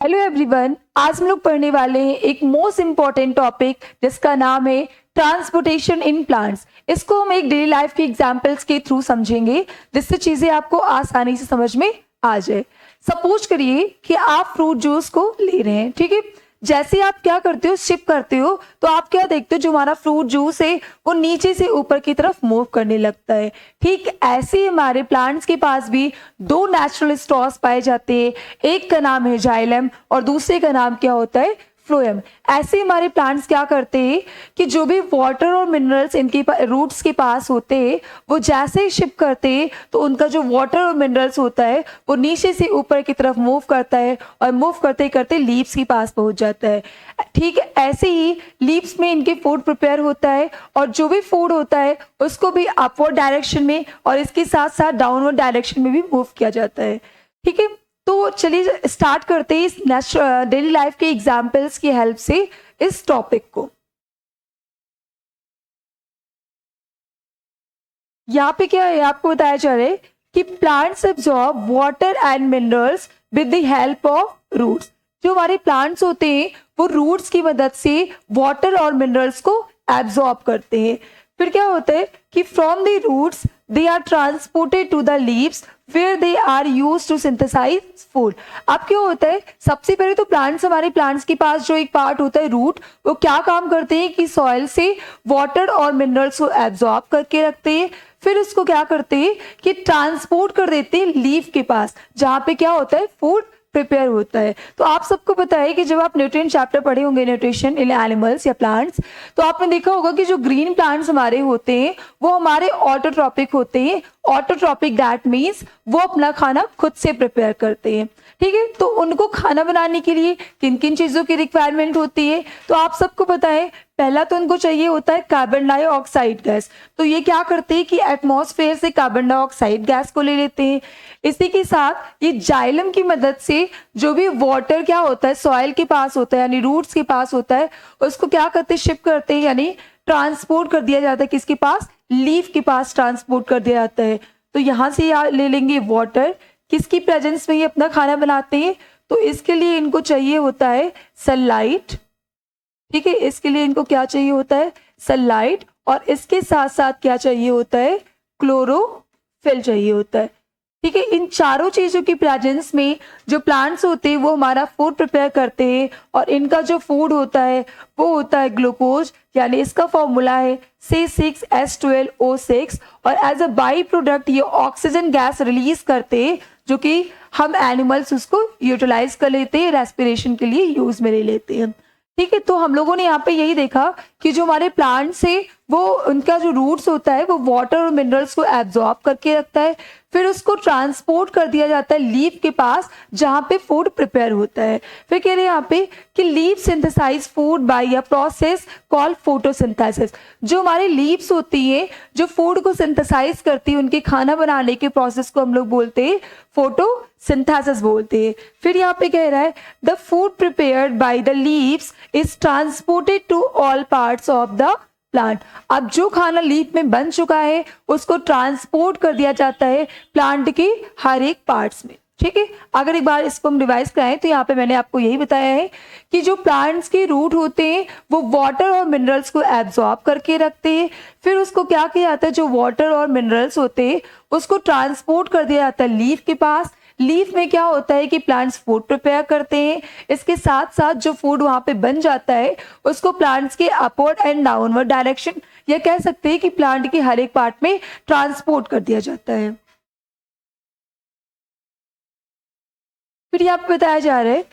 Hello everyone, आज हम लोग पढ़ने वाले हैं एक मोस्ट इम्पॉर्टेंट टॉपिक जिसका नाम है ट्रांसपोर्टेशन इन प्लांट्स। इसको हम एक डेली लाइफ के एग्जांपल्स के थ्रू समझेंगे जिससे चीजें आपको आसानी से समझ में आ जाए। सपोज करिए कि आप फ्रूट जूस को ले रहे हैं, ठीक है। जैसे आप क्या करते हो, शिप करते हो, तो आप क्या देखते हो, जो हमारा फ्रूट जूस है वो नीचे से ऊपर की तरफ मूव करने लगता है। ठीक ऐसे ही हमारे प्लांट्स के पास भी दो नेचुरल स्ट्रॉस पाए जाते हैं। एक का नाम है जाइलम और दूसरे का नाम क्या होता है, फ्लोएम। ऐसे हमारे प्लांट्स क्या करते हैं कि जो भी वाटर और मिनरल्स इनके रूट्स के पास होते हैं, वो जैसे ही शिप करते हैं तो उनका जो वाटर और मिनरल्स होता है वो नीचे से ऊपर की तरफ मूव करता है और मूव करते करते लीव्स के पास पहुंच जाता है। ठीक ऐसे ही लीव्स में इनके फूड प्रिपेयर होता है और जो भी फूड होता है उसको भी अपवर्ड डायरेक्शन में और इसके साथ साथ डाउनवर्ड डायरेक्शन में भी मूव किया जाता है। ठीक है, तो चलिए स्टार्ट करते हैं इस डेली लाइफ के एग्जाम्पल्स की हेल्प से इस टॉपिक को। यहाँ पे क्या है, आपको बताया जा रहा है कि plants absorb water and minerals with the help of roots. जो हमारे प्लांट्स होते हैं वो रूट्स की मदद से वाटर और मिनरल्स को एब्जॉर्ब करते हैं। फिर क्या होता है कि from the roots they are transported to the leaves where they are use to synthesise food. अब क्या होता है, सबसे पहले तो हमारे प्लांट्स के पास जो एक पार्ट होता है रूट, वो क्या काम करते हैं कि सॉइल से वाटर और मिनरल्स को एब्जॉर्ब करके रखते हैं। फिर उसको क्या करते हैं कि ट्रांसपोर्ट कर देते हैं लीफ के पास, जहाँ पे क्या होता है, फूड प्रिपेयर होता है। तो आप सबको पता है कि जब आप न्यूट्रिएंट चैप्टर पढ़े होंगे, न्यूट्रिशन इन एनिमल्स या प्लांट्स, तो आपने देखा होगा कि जो ग्रीन प्लांट्स हमारे होते हैं वो हमारे ऑटोट्रॉपिक होते हैं। ऑटोट्रॉपिक दैट मीन्स वो अपना खाना खुद से प्रिपेयर करते हैं। ठीक है, तो उनको खाना बनाने के लिए किन किन चीज़ों की रिक्वायरमेंट होती है, तो आप सबको पता है। पहला तो उनको चाहिए होता है कार्बन डाइऑक्साइड गैस। तो ये क्या करते हैं कि एटमॉस्फेयर से कार्बन डाइऑक्साइड गैस को ले लेते हैं। इसी के साथ ये जाइलम की मदद से जो भी वाटर क्या होता है सॉइल के पास होता है यानी रूट्स के पास होता है, उसको क्या करते हैं, शिप करते हैं यानी ट्रांसपोर्ट कर दिया जाता है। किसके पास, लीफ के पास ट्रांसपोर्ट कर दिया जाता है। तो यहाँ से ले लेंगे वाटर, किसकी प्रेजेंस में ये अपना खाना बनाते हैं, तो इसके लिए इनको चाहिए होता है सनलाइट। ठीक है, इसके लिए इनको क्या चाहिए होता है, सनलाइट, और इसके साथ साथ क्या चाहिए होता है, क्लोरोफिल चाहिए होता है। ठीक है, इन चारों चीजों की प्रेजेंस में जो प्लांट्स होते हैं वो हमारा फूड प्रिपेयर करते हैं और इनका जो फूड होता है वो होता है ग्लूकोज, यानी इसका फॉर्मूला है C6H12O6, और एज अ बाई प्रोडक्ट ये ऑक्सीजन गैस रिलीज करते हैं जो कि हम एनिमल्स उसको यूटिलाइज कर लेते हैं, रेस्पिरेशन के लिए यूज में ले लेते हैं। ठीक है, तो हम लोगों ने यहाँ पे यही देखा कि जो हमारे प्लांट्स है वो उनका जो रूट्स होता है वो वाटर और मिनरल्स को एब्जॉर्ब करके रखता है। फिर उसको ट्रांसपोर्ट कर दिया जाता है लीफ के पास जहाँ पे फूड प्रिपेयर होता है। फिर कह रहे हैं यहाँ पे कि leaf synthesise food by a process called photosynthesis. जो हमारी लीव्स होती हैं जो फूड को सिंथेसाइज करती है, उनके खाना बनाने के प्रोसेस को हम लोग बोलते हैं फोटोसिंथेसिस बोलते हैं। फिर यहाँ पे कह रहा है the food prepared by the leaves is transported to all parts of the plant. अब जो खाना लीफ में बन चुका है उसको ट्रांसपोर्ट कर दिया जाता है प्लांट के हर एक पार्ट्स में। ठीक है, अगर एक बार इसको हम रिवाइज कराएं तो यहाँ पे मैंने आपको यही बताया है कि जो प्लांट्स के रूट होते हैं वो वाटर और मिनरल्स को एब्जॉर्ब करके रखते हैं। फिर उसको क्या किया जाता है, जो वाटर और मिनरल्स होते हैं उसको ट्रांसपोर्ट कर दिया जाता है लीफ के पास। लीफ में क्या होता है कि प्लांट्स फूड प्रिपेयर करते हैं। इसके साथ साथ जो फूड वहां पे बन जाता है उसको प्लांट्स के अपवर्ड एंड डाउनवर्ड डायरेक्शन, या कह सकते हैं कि प्लांट के हर एक पार्ट में ट्रांसपोर्ट कर दिया जाता है। फिर यहाँ पे बताया जा रहा है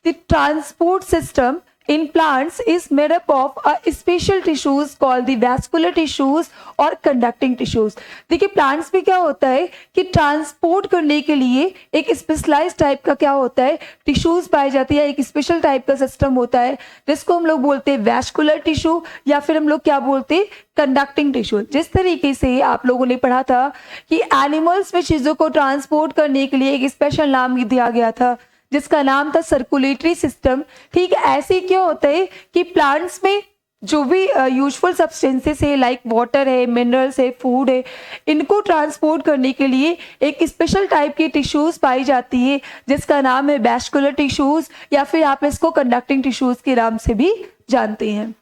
the transport system in plants is made up of a special tissues called the vascular tissues और conducting tissues। देखिए प्लांट्स में क्या होता है कि ट्रांसपोर्ट करने के लिए एक स्पेशलाइज टाइप का क्या होता है, टिश्यूज पाई जाती है। एक स्पेशल टाइप का सिस्टम होता है जिसको हम लोग बोलते हैं वैस्कुलर टिश्यू, या फिर हम लोग क्या बोलते हैं, कंडक्टिंग टिश्यू। जिस तरीके से आप लोगों ने पढ़ा था कि एनिमल्स में चीजों को ट्रांसपोर्ट करने के लिए एक स्पेशल नाम दिया गया था जिसका नाम था सर्कुलेटरी सिस्टम। ठीक ऐसे क्या होता है कि प्लांट्स में जो भी यूजफुल सब्सटेंसेस है लाइक वाटर है, मिनरल्स है, फूड है, इनको ट्रांसपोर्ट करने के लिए एक स्पेशल टाइप की टिश्यूज पाई जाती है जिसका नाम है वैस्कुलर टिश्यूज, या फिर आप इसको कंडक्टिंग टिश्यूज के नाम से भी जानते हैं।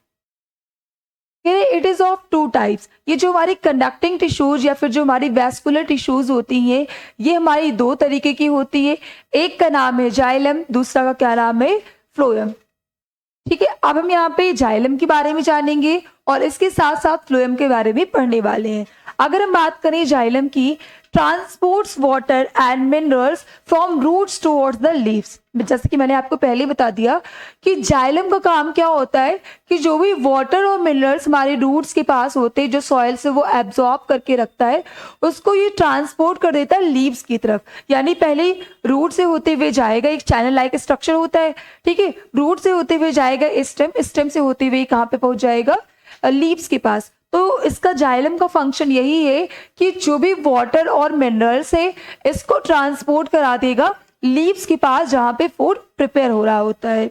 It is of two types. ये जो हमारी कंडक्टिंग टिश्यूज या फिर जो हमारी वैस्कुलर टिश्यूज होती हैं, ये हमारी दो तरीके की होती है। एक का नाम है जाइलम, दूसरा का क्या नाम है, फ्लोएम। ठीक है, अब हम यहाँ पे जाइलम के बारे में जानेंगे और इसके साथ साथ फ्लोएम के बारे में पढ़ने वाले हैं। अगर हम बात करें जाइलम की, transports water and minerals from roots towards the leaves. जैसे कि मैंने आपको पहले बता दिया कि जाइलम का काम क्या होता है कि जो भी वाटर और मिनरल्स हमारे रूट्स के पास होते हैं, जो सॉइल से वो एब्जॉर्ब करके रखता है, उसको ये ट्रांसपोर्ट कर देता है लीव्स की तरफ। यानी पहले रूट से होते हुए जाएगा, एक चैनल लाइक स्ट्रक्चर होता है, ठीक है, रूट से होते हुए जाएगा स्टेम, स्टेम से होते हुए कहाँ पे पहुंच जाएगा, लीव्स के पास। तो इसका जाइलम का फंक्शन यही है कि जो भी वाटर और मिनरल्स है इसको ट्रांसपोर्ट करा देगा लीव्स के पास जहां पे फूड प्रिपेयर हो रहा होता है।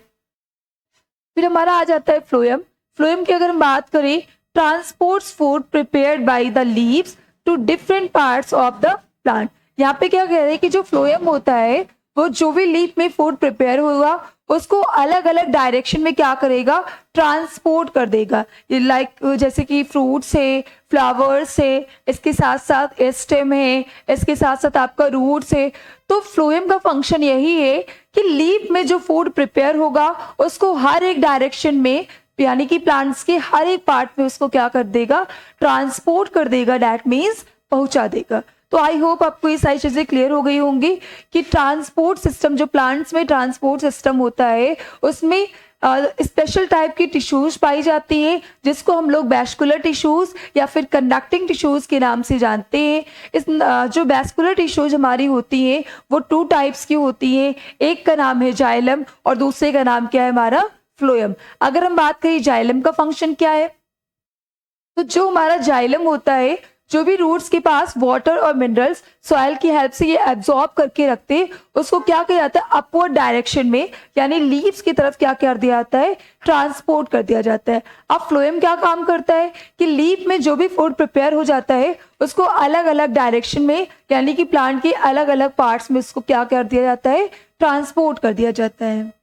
फिर हमारा आ जाता है फ्लोएम। फ्लोएम की अगर हम बात करें, transports food prepared by the leaves to different parts of the plant. यहाँ पे क्या कह रहे हैं कि जो फ्लोएम होता है वो जो भी लीफ में फूड प्रिपेयर होगा उसको अलग अलग डायरेक्शन में क्या करेगा, ट्रांसपोर्ट कर देगा। लाइक जैसे कि फ्रूट्स है, फ्लावर्स है, इसके साथ साथ स्टेम है, इसके साथ साथ आपका रूट्स है। तो फ्लोएम का फंक्शन यही है कि लीफ में जो फूड प्रिपेयर होगा उसको हर एक डायरेक्शन में, यानी कि प्लांट्स के हर एक पार्ट में उसको क्या कर देगा, ट्रांसपोर्ट कर देगा, दैट मीन्स पहुंचा देगा। तो आई होप आपको ये सारी चीजें क्लियर हो गई होंगी कि ट्रांसपोर्ट सिस्टम, जो प्लांट्स में ट्रांसपोर्ट सिस्टम होता है उसमें स्पेशल टाइप की टिश्यूज पाई जाती हैं जिसको हम लोग वैस्कुलर टिश्यूज या फिर कंडक्टिंग टिश्यूज के नाम से जानते हैं। इस जो वैस्कुलर टिश्यूज हमारी होती हैं वो टू टाइप्स की होती हैं, एक का नाम है जाइलम और दूसरे का नाम क्या है हमारा, फ्लोएम। अगर हम बात करें जाइलम का फंक्शन क्या है, तो जो हमारा जाइलम होता है, जो भी रूट्स के पास वाटर और मिनरल्स सॉइल की हेल्प से ये एब्जॉर्ब करके रखते हैं, उसको क्या किया जाता है, अपवर्ड डायरेक्शन में यानी लीव्स की तरफ क्या कर दिया जाता है, ट्रांसपोर्ट कर दिया जाता है। अब फ्लोएम क्या काम करता है कि लीफ में जो भी फूड प्रिपेयर हो जाता है उसको अलग अलग डायरेक्शन में, यानी कि प्लांट के अलग अलग पार्ट्स में उसको क्या कर दिया जाता है, ट्रांसपोर्ट कर दिया जाता है।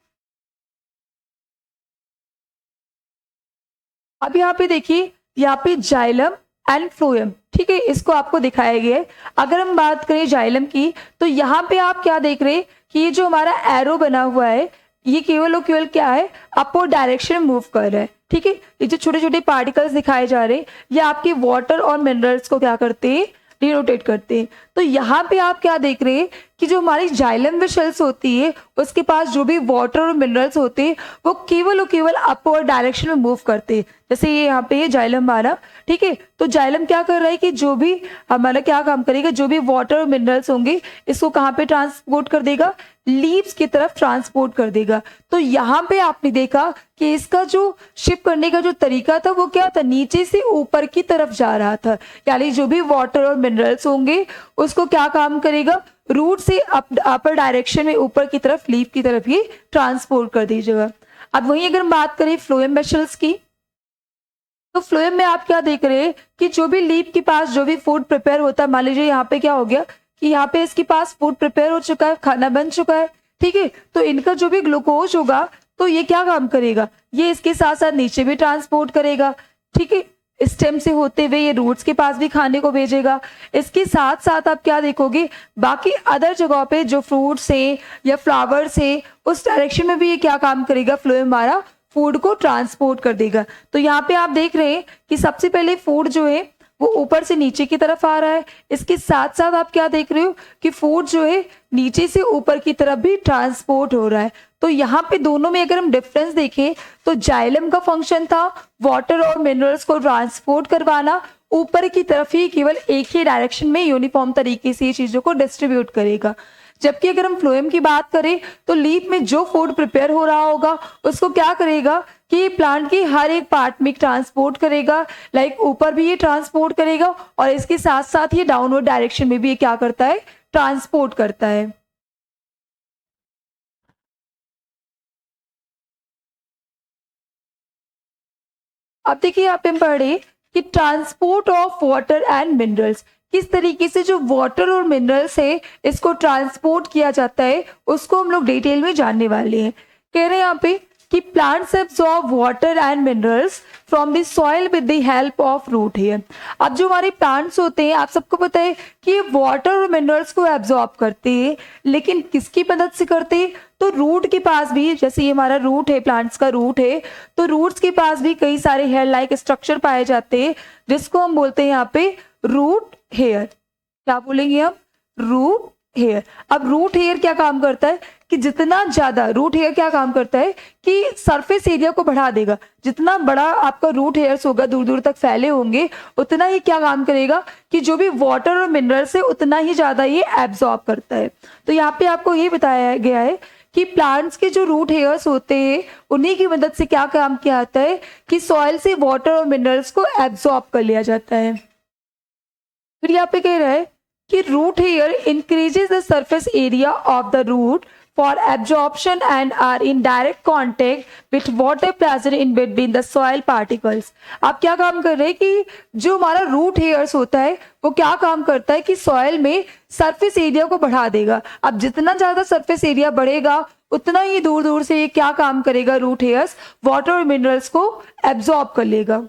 अब यहाँ पे देखिए, यहाँ पे जाइलम एंड फ्लोएम, ठीक है, इसको आपको दिखाया गया है। अगर हम बात करें जाइलम की, तो यहाँ पे आप क्या देख रहे हैं कि ये जो हमारा एरो बना हुआ है ये केवल और केवल क्या है, अपवर्ड डायरेक्शन में मूव कर रहा है। ठीक है, ये जो छोटे छोटे पार्टिकल्स दिखाए जा रहे हैं ये आपके वाटर और मिनरल्स को क्या करते हैं, डिनोटेट करते हैं। तो यहाँ पे आप क्या देख रहे हैं कि जो हमारी जाइलम वेसल्स होती है उसके पास जो भी वाटर और मिनरल्स होते हैं वो केवल और केवल अपवर्ड डायरेक्शन में मूव करते हैं। जैसे ये यहाँ पे ये जाइलम हमारा, ठीक है, तो जाइलम क्या कर रहा है कि जो भी हमारा क्या काम करेगा, जो भी वाटर और मिनरल्स होंगे इसको कहाँ पे ट्रांसपोर्ट कर देगा, लीव्स की तरफ ट्रांसपोर्ट कर देगा। तो यहाँ पे आपने देखा कि इसका जो शिप करने का जो तरीका था वो क्या था, नीचे से ऊपर की तरफ जा रहा था। यानी जो भी वाटर और मिनरल्स होंगे उसको क्या काम करेगा, रूट से अपर डायरेक्शन में ऊपर की तरफ, लीफ की तरफ ही ट्रांसपोर्ट कर दीजिएगा। अब वहीं अगर हम बात करें फ्लोएम वेसल्स की, तो फ्लोएम में आप क्या देख रहे हैं कि जो भी लीफ के पास जो भी फूड प्रिपेयर होता है, मान लीजिए यहाँ पे क्या हो गया कि यहाँ पे इसके पास फूड प्रिपेयर हो चुका है, खाना बन चुका है, ठीक है, तो इनका जो भी ग्लूकोज होगा तो ये क्या काम करेगा, ये इसके साथ साथ नीचे भी ट्रांसपोर्ट करेगा। ठीक है, स्टेम से होते हुए ये रूट्स के पास भी खाने को भेजेगा। इसके साथ साथ आप क्या देखोगे, बाकी अदर जगहों पे जो फ्रूट्स है या फ्लावर्स है उस डायरेक्शन में भी ये क्या काम करेगा, फ्लोएम हमारा फूड को ट्रांसपोर्ट कर देगा। तो यहाँ पे आप देख रहे हैं कि सबसे पहले फूड जो है वो ऊपर से नीचे की तरफ आ रहा है, इसके साथ साथ आप क्या देख रहे हो कि फूड जो है नीचे से ऊपर की तरफ भी ट्रांसपोर्ट हो रहा है। तो यहाँ पे दोनों में अगर हम डिफरेंस देखें तो जाइलम का फंक्शन था वाटर और मिनरल्स को ट्रांसपोर्ट करवाना, ऊपर की तरफ ही केवल एक ही डायरेक्शन में यूनिफॉर्म तरीके से ये चीजों को डिस्ट्रीब्यूट करेगा। जबकि अगर हम फ्लोएम की बात करें तो लीफ में जो फूड प्रिपेयर हो रहा होगा उसको क्या करेगा कि प्लांट की हर एक पार्ट में ट्रांसपोर्ट करेगा, लाइक ऊपर भी ये ट्रांसपोर्ट करेगा और इसके साथ साथ ये डाउनवर्ड डायरेक्शन में भी ये क्या करता है, ट्रांसपोर्ट करता है। अब देखिए यहाँ पे हम पढ़े कि transport of water and minerals, किस तरीके से जो वाटर और मिनरल्स है इसको ट्रांसपोर्ट किया जाता है उसको हम लोग डिटेल में जानने वाले हैं। कह रहे हैं यहाँ पे कि plants absorb water and minerals from the soil with the help of root hair. अब जो हमारे प्लांट्स होते हैं आप सबको पता है कि ये वाटर और मिनरल्स को एब्सॉर्ब करते हैं, लेकिन किसकी मदद से करते हैं? तो रूट के पास भी, जैसे ये हमारा रूट है, प्लांट्स का रूट है, तो रूट्स के पास भी कई सारे हेयर लाइक स्ट्रक्चर पाए जाते हैं जिसको हम बोलते हैं यहाँ पे रूट हेयर। क्या बोलेंगे हम? Root hair. अब रूट हेयर क्या काम करता है कि जितना ज्यादा रूट हेयर क्या काम करता है कि सरफेस एरिया को बढ़ा देगा। जितना बड़ा आपका रूट हेयर्स होगा, दूर दूर तक फैले होंगे, उतना ही क्या काम करेगा कि जो भी वाटर और मिनरल्स है उतना ही ज्यादा ये एब्जॉर्ब करता है। तो यहाँ पे आपको ये बताया गया है कि प्लांट्स के जो रूट हेयर्स होते हैं उन्हीं की मदद से क्या काम किया जाता है कि सॉइल से वाटर और मिनरल्स को एब्जॉर्ब कर लिया जाता है। फिर यहाँ पे कह रहा है कि root hair increases the surface area of the root for absorption and are in direct contact with water present in between the soil particles. आप क्या काम कर रहे हैं कि जो हमारा रूट हेयर्स होता है वो क्या काम करता है कि सॉइल में सरफेस एरिया को बढ़ा देगा। अब जितना ज्यादा सरफेस एरिया बढ़ेगा उतना ही दूर दूर से ये क्या काम करेगा, रूट हेयर्स वाटर और मिनरल्स को एब्जॉर्ब कर लेगा।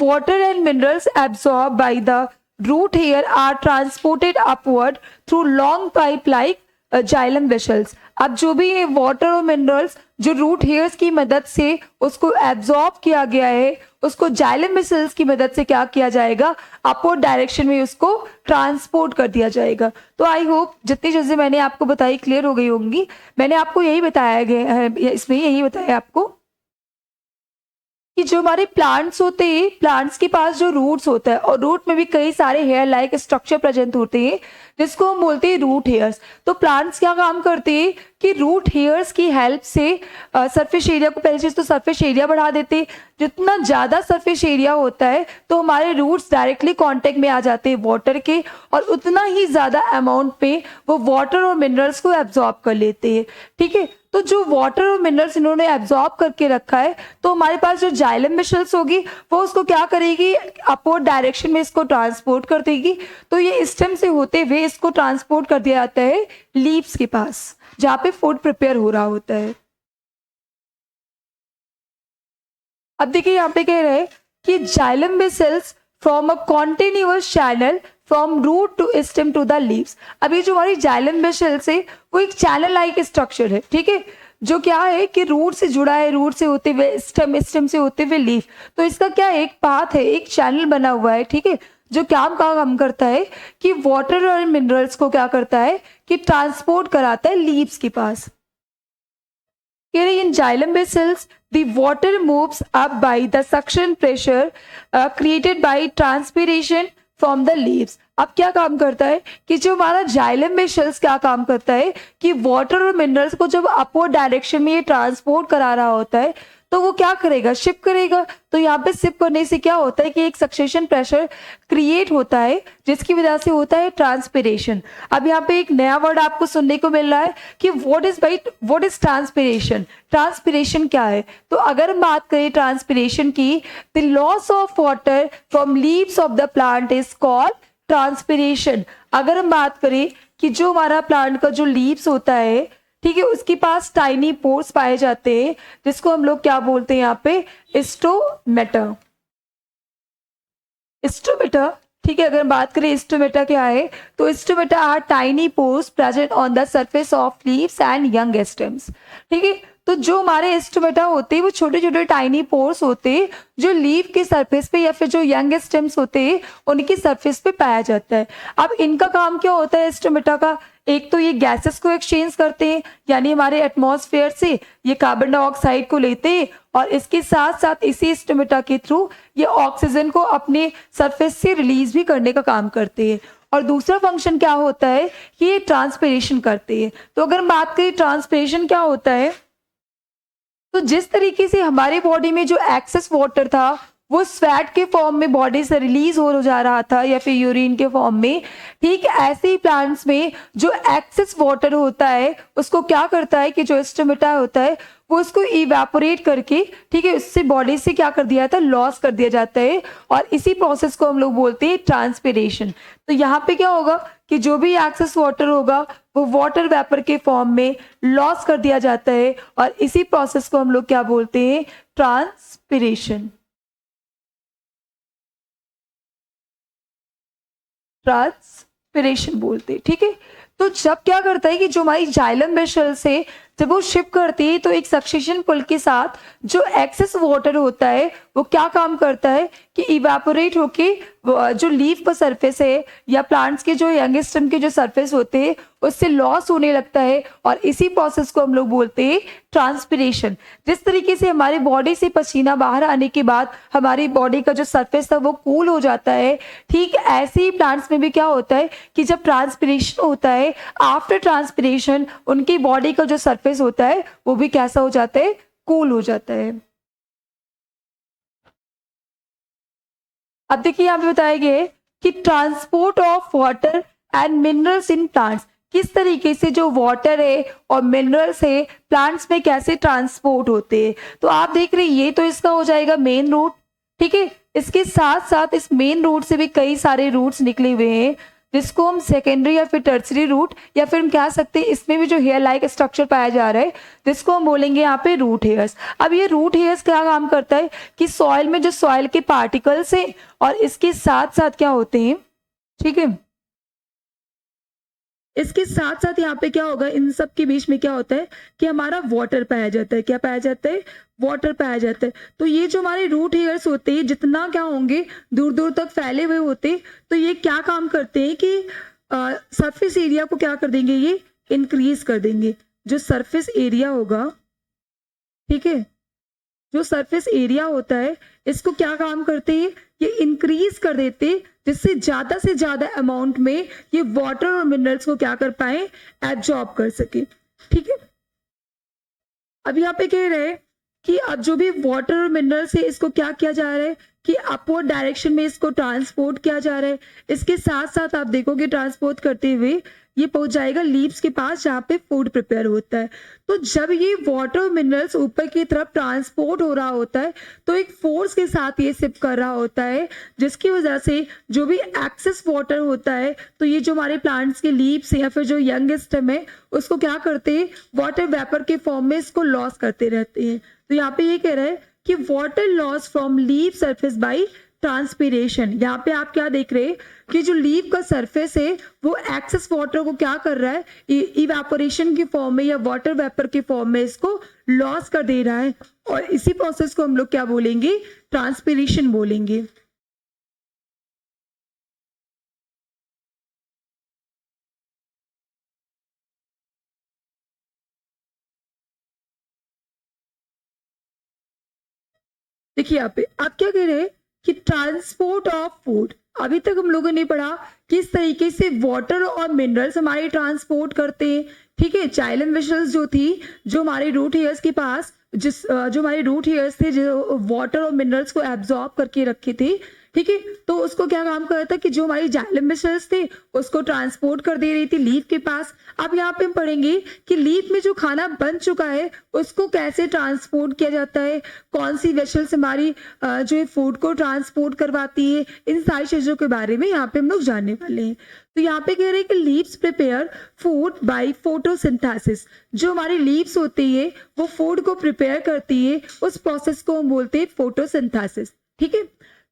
Water and minerals absorb by the root hair are transported upward through long pipe like xylem vessels. अब जो भी ये वाटर और मिनरल्स जो रूट हेयर्स की मदद से उसको एब्जॉर्ब किया गया है उसको जाइलम वेसल्स की मदद से क्या किया जाएगा, अपवर्ड डायरेक्शन में उसको ट्रांसपोर्ट कर दिया जाएगा। तो आई होप जितनी चीजें मैंने आपको बताई क्लियर हो गई होंगी। मैंने आपको यही बताया गया है, इसमें यही बताया आपको कि जो हमारे प्लांट्स होते हैं, प्लांट्स के पास जो रूट्स होता है और रूट में भी कई सारे हेयर लाइक स्ट्रक्चर प्रेजेंट होते हैं जिसको हम बोलते हैं रूट हेयर्स। तो प्लांट्स क्या काम करते हैं कि रूट हेयर्स की हेल्प से सरफेस एरिया को, पहली चीज तो सरफेस एरिया बढ़ा देते हैं। जितना ज्यादा सरफेस एरिया होता है तो हमारे रूट्स डायरेक्टली कांटेक्ट में आ जाते हैं वाटर के और उतना ही ज्यादा अमाउंट पे वो वाटर और मिनरल्स को एब्जॉर्ब कर लेते हैं। ठीक है, तो जो वाटर और मिनरल्स इन्होंने एब्जॉर्ब करके रखा है तो हमारे पास जो जाइलम वेसल्स होगी वो उसको क्या करेगी, अपवर्ड डायरेक्शन में इसको ट्रांसपोर्ट कर देगी। तो ये स्टेम से होते हुए इसको ट्रांसपोर्ट कर दिया जाता है लीव्स के पास जहां पे फूड प्रिपेयर हो रहा होता है। अब देखिए यहाँ पे कह रहे हैं कि xylem vessels from a continuous channel from root to stem to the leaves. अब ये जो हमारी जाइलम वेसल्स है वो एक चैनल लाइक स्ट्रक्चर है। ठीक है, जो क्या है कि रूट से जुड़ा है, रूट से होते हुए स्टेम, स्टेम से होते हुए लीफ। तो इसका क्या एक पाथ है, एक चैनल बना हुआ है। ठीक है, जो क्या काम करता है कि वाटर और मिनरल्स को क्या करता है कि ट्रांसपोर्ट कराता है लीव्स के पास। In xylem vessels, the water moves up by the suction pressure created by transpiration from the leaves. अब क्या काम करता है कि जो हमारा जाइलम वेसल्स क्या काम करता है कि वाटर और मिनरल्स को जब अपवर्ड डायरेक्शन में ये ट्रांसपोर्ट करा रहा होता है तो वो क्या करेगा, शिप करेगा। तो यहाँ पे शिप करने से क्या होता है कि एक सक्सेशन प्रेशर क्रिएट होता है जिसकी वजह से होता है ट्रांसपिरेशन। अब यहाँ पे एक नया वर्ड आपको सुनने को मिल रहा है कि व्हाट इज ट्रांसपिरेशन। ट्रांसपिरेशन क्या है? तो अगर हम बात करें ट्रांसपिरेशन की, the loss of water from leaves of the plant is called transpiration. अगर हम बात करें कि जो हमारा प्लांट का जो लीव्स होता है, ठीक है, उसके पास टाइनी पोर्स पाए जाते हैं जिसको हम लोग क्या बोलते हैं यहाँ पे, स्टोमेटा। स्टोमेटा, ठीक है, अगर हम बात करें स्टोमेटा क्या है तो stomata are tiny pores present on the surface of leaves and young stems. ठीक है, तो जो हमारे स्टोमेटा होते हैं वो छोटे छोटे टाइनी पोर्स होते हैं जो लीफ के सरफेस पे या फिर जो यंग स्टेम्स होते हैं उनकी सरफेस पे पाया जाता है। अब इनका काम क्या होता है स्टोमेटा का, एक तो ये गैसेस को एक्सचेंज करते हैं, यानी हमारे एटमॉस्फेयर से ये कार्बन डाइऑक्साइड को लेते हैं और इसके साथ साथ इसी स्टोमेटा के थ्रू ये ऑक्सीजन को अपने सरफेस से रिलीज भी करने का काम करते हैं। और दूसरा फंक्शन क्या होता है कि ये ट्रांसपिरेशन करते हैं। तो अगर हम बात करें ट्रांसपिरेशन क्या होता है, तो जिस तरीके से हमारे बॉडी में जो एक्सेस वाटर था वो स्वेट के फॉर्म में बॉडी से रिलीज हो जा रहा था या फिर यूरिन के फॉर्म में, ठीक ऐसे ही प्लांट्स में जो एक्सेस वाटर होता है उसको क्या करता है कि जो स्टोमेटा होता है वो उसको इवेपोरेट करके, ठीक है, उससे बॉडी से क्या कर दिया जाता है, लॉस कर दिया जाता है, और इसी प्रोसेस को हम लोग बोलते हैं ट्रांसपिरेशन। तो यहाँ पे क्या होगा कि जो भी एक्सेस वाटर होगा वो वाटर वेपर के फॉर्म में लॉस कर दिया जाता है, और इसी प्रोसेस को हम लोग क्या बोलते हैं, ट्रांसपिरेशन। ट्रांसपिरेशन बोलते हैं, ठीक है। तो जब क्या करता है कि जो हमारी जाइलम वेसल्स से जब वो शिफ्ट करती है तो एक सक्सेशन पुल के साथ जो एक्सेस वाटर होता है वो क्या काम करता है कि इवेपोरेट होके जो लीफ का सरफेस है या प्लांट्स के जो यंग स्टेम के जो सरफेस होते हैं उससे लॉस होने लगता है, और इसी प्रोसेस को हम लोग बोलते हैं ट्रांसपिरेशन। जिस तरीके से हमारी बॉडी से पसीना बाहर आने के बाद हमारी बॉडी का जो सरफेस था वो कूल हो जाता है, ठीक ऐसे ही प्लांट्स में भी क्या होता है कि जब ट्रांसपिरेशन होता है, आफ्टर ट्रांसपिरेशन उनकी बॉडी का जो सरफेस होता है वो भी कैसा हो जाता है, कूल हो जाता है। अब देखिए यहाँ पे बताया गया है कि transport of water and minerals in plants, किस तरीके से जो वाटर है और मिनरल्स है प्लांट्स में कैसे ट्रांसपोर्ट होते हैं। तो आप देख रहे हैं ये तो इसका हो जाएगा मेन रूट, ठीक है। इसके साथ साथ इस मेन रूट से भी कई सारे रूट्स निकले हुए हैं जिसको हम सेकेंडरी या फिर टर्सरी रूट, या फिर हम कह सकते हैं इसमें भी जो हेयर लाइक स्ट्रक्चर पाया जा रहा है जिसको हम बोलेंगे यहाँ पे रूट हेयर्स। अब ये रूट हेयर्स क्या काम करता है कि सॉइल में जो सॉइल के पार्टिकल्स हैं और इसके साथ साथ क्या होते हैं, ठीक है, इसके साथ साथ यहाँ पे क्या होगा, इन सब के बीच में क्या होता है कि हमारा वाटर पाया जाता है। क्या पाया जाता है, वाटर पाया जाता है। तो ये जो हमारे रूट हेयर्स होते हैं जितना क्या होंगे दूर दूर तक फैले हुए होते, तो ये क्या काम करते हैं कि सरफेस एरिया को क्या कर देंगे, ये इंक्रीज कर देंगे। जो सरफेस एरिया होगा, ठीक है, जो सरफेस एरिया होता है इसको क्या काम करते हैं, ये इंक्रीज कर देते, जिससे ज्यादा से ज्यादा अमाउंट में ये वाटर और मिनरल्स को क्या कर पाए, एब्जॉर्ब कर सके, ठीक है। अब यहाँ पे कह रहे हैं कि अब जो भी वाटर और मिनरल्स है इसको क्या किया जा रहा है कि अपवर्ड डायरेक्शन में इसको ट्रांसपोर्ट किया जा रहा है। इसके साथ साथ आप देखोगे ट्रांसपोर्ट करते हुए ये पहुंच जाएगा लीव्स के पास जहाँ पे फूड प्रिपेयर होता है। तो जब ये वाटर और मिनरल्स ऊपर की तरफ ट्रांसपोर्ट हो रहा होता है तो एक फोर्स के साथ ये शिफ्ट कर रहा होता है, जिसकी वजह से जो भी एक्सेस वाटर होता है तो ये जो हमारे प्लांट्स के लीव्स या फिर जो यंग स्टेम है उसको क्या करते हैं, वाटर वेपर के फॉर्म में इसको लॉस करते रहते हैं। तो यहाँ पे ये कह रहे हैं कि water loss from leave surface by transpiration. यहाँ पे आप क्या देख रहे हैं कि जो लीव का सरफेस है वो एक्सेस वाटर को क्या कर रहा है, इवेपोरेशन के फॉर्म में या वाटर वेपर के फॉर्म में इसको लॉस कर दे रहा है, और इसी प्रोसेस को हम लोग क्या बोलेंगे, ट्रांसपिरेशन बोलेंगे। देखिए यहाँ पे आप क्या कह रहे हैं कि ट्रांसपोर्ट ऑफ फूड, अभी तक हम लोगों ने पढ़ा किस तरीके से वाटर और मिनरल्स हमारे ट्रांसपोर्ट करते हैं, ठीक है। जाइलम वेसल्स जो थी, जो हमारे रूट हेयर्स के पास जो हमारे रूट हेयर्स थे जो वाटर और मिनरल्स को एब्जॉर्ब करके रखे थे, ठीक है, तो उसको क्या काम कर रहा था कि जो हमारी जाइलम वेसल्स थे उसको ट्रांसपोर्ट कर दे रही थी लीफ के पास। अब यहाँ पे हम पढ़ेंगे कि लीफ में जो खाना बन चुका है उसको कैसे ट्रांसपोर्ट किया जाता है, कौन सी वेसल्स हमारी जो फूड को ट्रांसपोर्ट करवाती है, इन सारी चीजों के बारे में यहाँ पे हम लोग जानने वाले हैं। तो यहाँ पे कह रहे हैं कि leaves prepare food by photosynthesis. जो हमारी लीव्स होती है वो फूड को प्रिपेयर करती है, उस प्रोसेस को हम बोलते हैं फोटोसिंथेसिस, ठीक है।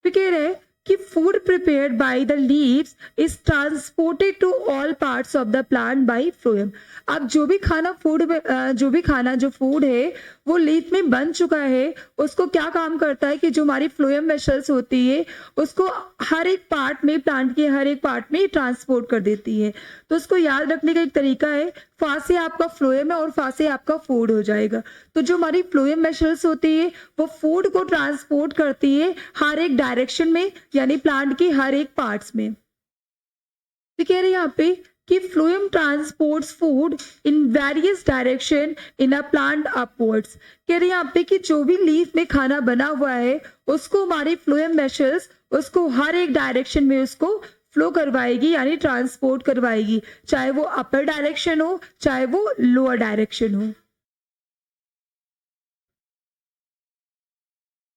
फिर कह रहे हैं कि food prepared by the leaves is transported to all parts of the plant by phloem. अब जो भी खाना जो फूड है वो लीफ में बन चुका है उसको क्या काम करता है कि जो हमारी फ्लोएम वेसल्स होती है उसको हर एक पार्ट में, प्लांट के हर एक पार्ट में ट्रांसपोर्ट कर देती है। तो उसको याद रखने का एक तरीका है, फा से आपका फ्लोएम है और फा से आपका फूड हो जाएगा। तो जो हमारी फ्लोएम वेसल्स होती है वो फूड को ट्रांसपोर्ट करती है हर एक डायरेक्शन में, यानी प्लांट के हर एक पार्ट्स में। तो कह रहे हैं यहाँ पे कि phloem transports food in various direction in a plant upwards. कह रहे हैं यहाँ पे कि जो भी लीफ में खाना बना हुआ है उसको हमारी फ्लोएम मसल्स उसको हर एक डायरेक्शन में उसको फ्लो करवाएगी यानी ट्रांसपोर्ट करवाएगी, चाहे वो अपर डायरेक्शन हो चाहे वो लोअर डायरेक्शन हो।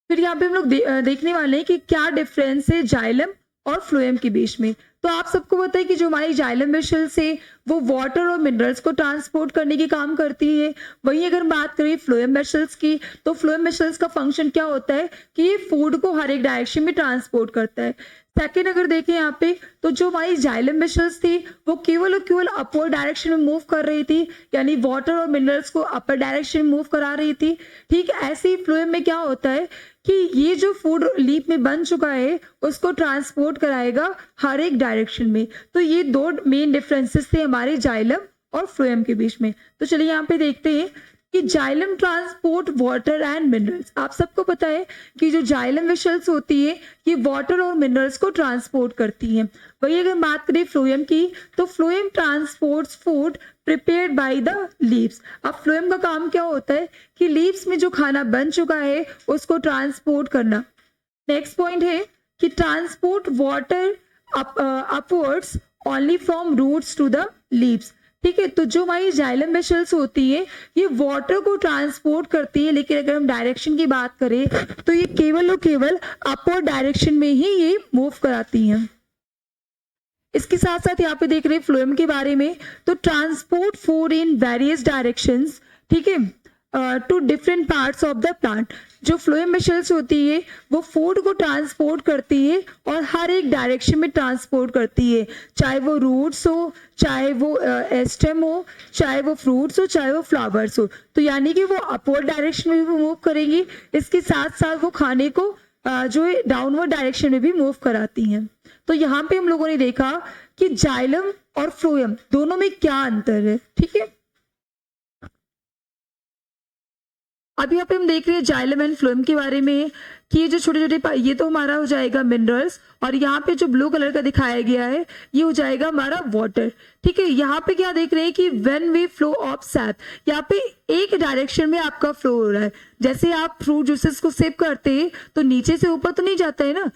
फिर यहाँ पे हम लोग देखने वाले हैं कि क्या डिफरेंस है जाइलम और फ्लोएम के बीच में। तो आप सबको पता है कि जो हमारी जाइलम मसल्स है वो वाटर और मिनरल्स को ट्रांसपोर्ट करने की काम करती है। वहीं अगर बात करें फ्लोएम मसल्स की तो फ्लोएम मसल्स का फंक्शन क्या होता है कि ये फूड को हर एक डायरेक्शन में ट्रांसपोर्ट करता है। सेकेंड अगर देखें यहाँ पे तो जो हमारी जाइलम मसल्स थी वो केवल और केवल अपवर्ड डायरेक्शन में मूव कर रही थी, यानी वाटर और मिनरल्स को अपर डायरेक्शन में मूव करा रही थी। ठीक ऐसे ही फ्लोएम में क्या होता है कि ये जो फूड लीफ में बन चुका है उसको ट्रांसपोर्ट कराएगा हर एक डायरेक्शन में। तो ये दो मेन डिफरेंसेस थे हमारे जाइलम और फ्लोएम के बीच में। तो चलिए यहाँ पे देखते हैं कि xylem transport water and minerals. आप सबको पता है कि जो जाइलम मसल्स होती है ये वाटर और मिनरल्स को ट्रांसपोर्ट करती हैं। वही अगर बात करें फ्लोएम की तो phloem transports food prepared by the leaves. अब फ्लोएम का काम क्या होता है कि लीव्स में जो खाना बन चुका है उसको ट्रांसपोर्ट करना। नेक्स्ट पॉइंट है कि transport water upwards only from roots to the leaves. ठीक है, तो जो हमारी जाइलम मसल्स होती है ये वाटर को ट्रांसपोर्ट करती है, लेकिन अगर हम डायरेक्शन की बात करें तो ये केवल और केवल अपवर्ड डायरेक्शन में ही ये मूव कराती हैं। इसके साथ साथ यहाँ पे देख रहे हैं फ्लोएम के बारे में, तो transport food in various directions, ठीक है, to different parts of the plant. जो फ्लोएम मसल्स होती है वो फूड को ट्रांसपोर्ट करती है और हर एक डायरेक्शन में ट्रांसपोर्ट करती है, चाहे वो रूट्स हो, चाहे वो स्टेम हो, चाहे वो फ्रूट्स हो, चाहे वो फ्लावर्स हो। तो यानी कि वो अपवर्ड डायरेक्शन में भी मूव करेंगी, इसके साथ साथ वो खाने को जो है डाउनवर्ड डायरेक्शन में भी मूव कराती हैं। तो यहाँ पे हम लोगों ने देखा कि जाइलम और फ्लोएम दोनों में क्या अंतर है। ठीक है, अभी यहाँ पे हम देख रहे हैं जाइलम एंड फ्लोएम के बारे में कि ये जो छोटे छोटे ये तो हमारा हो जाएगा मिनरल्स, और यहाँ पे जो ब्लू कलर का दिखाया गया है ये हो जाएगा हमारा वाटर। ठीक है, यहाँ पे क्या देख रहे हैं कि when we flow of sap, यहाँ पे एक डायरेक्शन में आपका फ्लो हो रहा है। जैसे आप फ्रूट जूसेस को सिप करते हैं तो नीचे से ऊपर तो नहीं जाता है ना,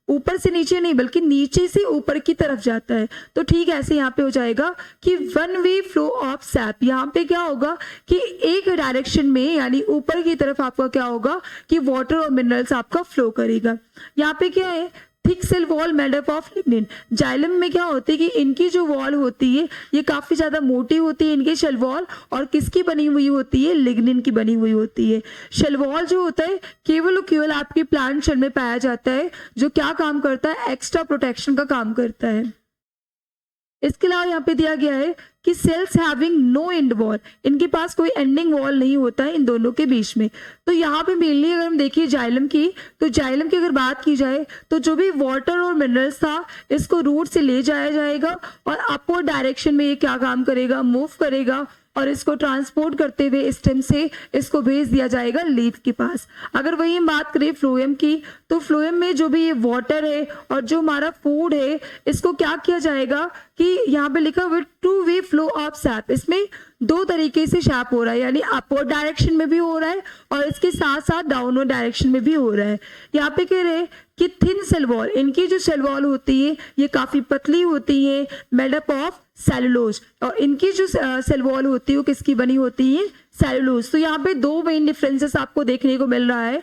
ऊपर से नीचे नहीं बल्कि नीचे से ऊपर की तरफ जाता है। तो ठीक ऐसे यहाँ पे हो जाएगा कि one way flow of sap, यहाँ पे क्या होगा कि एक डायरेक्शन में यानी ऊपर की तरफ आपका क्या होगा कि वाटर और मिनरल्स आपका फ्लो करेगा। यहाँ पे क्या है, thick cell wall made up of lignin. Xylem में क्या होती है कि इनकी जो वॉल होती है ये काफी ज्यादा मोटी होती है, इनकी शेल वॉल, और किसकी बनी हुई होती है, लिग्निन की बनी हुई होती है। शेल वॉल जो होता है केवल और केवल आपकी प्लांट शेल में पाया जाता है, जो क्या काम करता है, एक्स्ट्रा प्रोटेक्शन का काम करता है। इसके अलावा यहाँ पे दिया गया है कि cells having no end wall, इनके पास कोई एंडिंग वॉल नहीं होता है इन दोनों के बीच में। तो यहाँ पे मेनली अगर हम देखिए जाइलम की, तो जाइलम की अगर बात की जाए तो जो भी वाटर और मिनरल्स था इसको रूट से ले जाया जाएगा और अपवर्ड डायरेक्शन में ये क्या काम करेगा, मूव करेगा, और इसको ट्रांसपोर्ट करते हुए स्टेम से इसको भेज दिया जाएगा लीफ के पास। अगर वही हम बात करें फ्लोएम की, तो फ्लोएम में जो भी ये वाटर है और जो हमारा फूड है इसको क्या किया जाएगा कि यहाँ पे लिखा हुआ two way flow of SAP, इसमें दो तरीके से सैप हो रहा है, यानी अपवर्ड डायरेक्शन में भी हो रहा है और इसके साथ साथ डाउनवर्ड डायरेक्शन में भी हो रहा है। यहाँ पे कह रहे हैं कि थिन सेल वॉल, इनकी जो सेल वॉल होती है ये काफी पतली होती है, मेड अप ऑफ सेलुलोज, और इनकी जो सेल वॉल होती है वो किसकी बनी होती है, सेलुलोज। तो यहाँ पे दो मेन डिफरेंसेस आपको देखने को मिल रहा है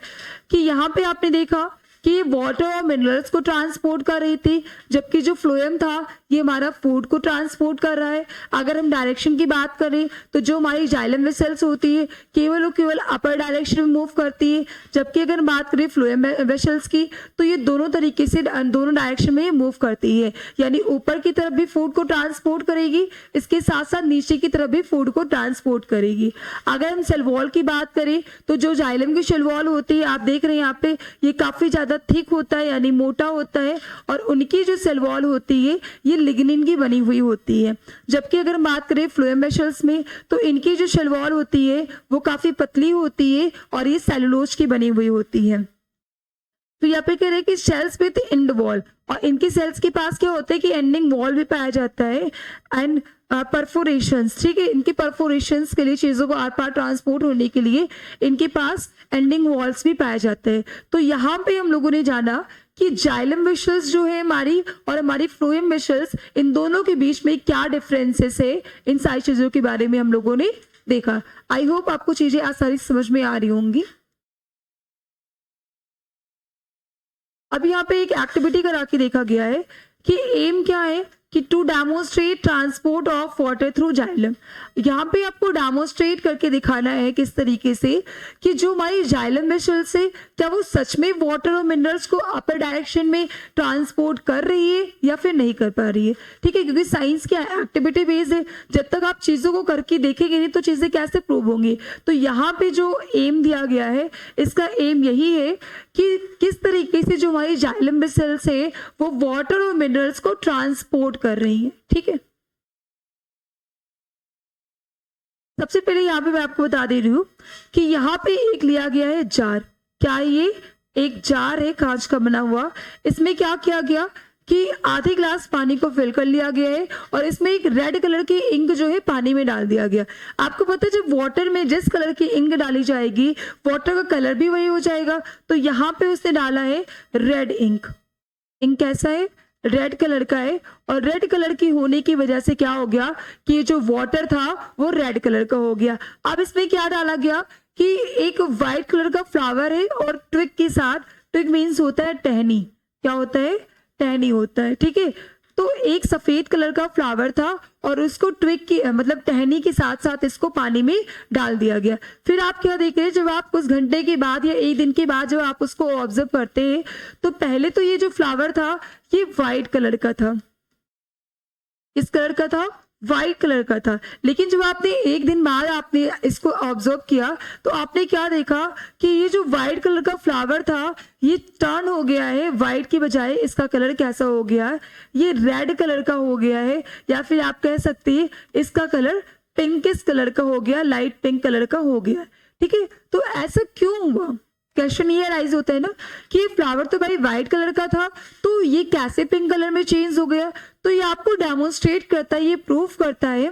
कि यहाँ पे आपने देखा कि ये वाटर और मिनरल्स को ट्रांसपोर्ट कर रही थी, जबकि जो फ्लोएम था ये हमारा फूड को ट्रांसपोर्ट कर रहा है। अगर हम डायरेक्शन की बात करें तो जो हमारी जाइलम वेसल्स होती है केवल और केवल अपर डायरेक्शन में मूव करती है, जबकि अगर बात करें फ्लोएम वेसल्स की तो ये दोनों तरीके से दोनों डायरेक्शन में मूव करती है, यानी ऊपर की तरफ भी फूड को ट्रांसपोर्ट करेगी, इसके साथ साथ नीचे की तरफ भी फूड को ट्रांसपोर्ट करेगी। अगर हम सेल वॉल की बात करें तो जो जाइलम की सेल वॉल होती है आप देख रहे हैं यहाँ पे ये काफी ज्यादा थिक होता है यानी मोटा होता है, और उनकी जो सेल वॉल होती है ये लिग्निन की बनी हुई होती है। जबकि अगर बात करें फ्लोएम वेसल्स में तो इनकी जो सेल वॉल होती है वो काफी पतली होती है और ये सेलुलोज की बनी हुई होती है। तो यहाँ पे कह रहे हैं कि सेल्स विथ एंड वॉल, और इनकी सेल्स के पास क्या होता है कि एंडिंग वॉल भी पाया जाता है एंड परफोरेशंस, ठीक है, इनकी परफोरेशंस के लिए, चीजों को आर पार ट्रांसपोर्ट होने के लिए इनके पास एंडिंग वॉल्स भी पाए जाते हैं। तो यहाँ पे हम लोगों ने जाना कि जाइलम वेसल्स जो है हमारी और हमारी फ्लोएम वेसल्स, इन दोनों के बीच में क्या डिफरेंसेस है, इन सारी चीजों के बारे में हम लोगों ने देखा। आई होप आपको चीजें आज सारी समझ में आ रही होंगी। अब यहाँ पे एक एक्टिविटी करा के देखा गया है कि एम क्या है कि to demonstrate transport of water through xylem. यहाँ पे आपको डेमोन्स्ट्रेट करके दिखाना है किस तरीके से कि जो हमारी जाइलम वेसल्स है क्या वो सच में वाटर और मिनरल्स को अपर डायरेक्शन में ट्रांसपोर्ट कर रही है या फिर नहीं कर पा रही है, ठीक है, क्योंकि साइंस क्या है, एक्टिविटी बेस्ड है। जब तक आप चीजों को करके देखेंगे नहीं तो चीजें कैसे प्रूव होंगी। तो यहाँ पे जो एम दिया गया है, इसका एम यही है कि किस तरीके से जो हमारी जाइलम वेसल्स है वो वाटर और मिनरल्स को ट्रांसपोर्ट कर रही है, ठीक है। सबसे पहले यहाँ पे मैं आपको बता दे रही हूँ कि यहाँ पे एक लिया गया है जार। क्या है ये? एक जार है कांच का बना हुआ। इसमें क्या किया गया कि आधे ग्लास पानी को फिल कर लिया गया है और इसमें एक रेड कलर की इंक जो है पानी में डाल दिया गया। आपको पता है जब वाटर में जिस कलर की इंक डाली जाएगी वाटर का कलर भी वही हो जाएगा। तो यहाँ पे उसने डाला है रेड इंक। इंक कैसा है? रेड कलर का है। और रेड कलर की होने की वजह से क्या हो गया कि जो वाटर था वो रेड कलर का हो गया। अब इसमें क्या डाला गया कि एक व्हाइट कलर का फ्लावर है और ट्विग के साथ, ट्विग मीन्स होता है टहनी, क्या होता है? टहनी होता है, ठीक है। तो एक सफेद कलर का फ्लावर था और उसको ट्विग की मतलब टहनी के साथ साथ इसको पानी में डाल दिया गया। फिर आप क्या देख रहे हैं, जब आप कुछ घंटे के बाद या एक दिन के बाद जब आप उसको ऑब्जर्व करते हैं तो पहले तो ये जो फ्लावर था ये व्हाइट कलर का था। किस कलर का था? व्हाइट कलर का था। लेकिन जब आपने एक दिन बाद आपने इसको ऑब्जर्व किया तो आपने क्या देखा कि ये जो व्हाइट कलर का फ्लावर था ये टर्न हो गया है, व्हाइट की बजाय इसका कलर कैसा हो गया है? ये रेड कलर का हो गया है, या फिर आप कह सकते हैं इसका कलर पिंकिश कलर का हो गया, लाइट पिंक कलर का हो गया, ठीक है। तो ऐसा क्यों हुआ? क्वेश्चन ये राइज होता है ना कि ये फ्लावर तो भाई व्हाइट कलर का था तो ये कैसे पिंक कलर में चेंज हो गया? तो ये आपको डेमोन्स्ट्रेट करता है, ये प्रूफ करता है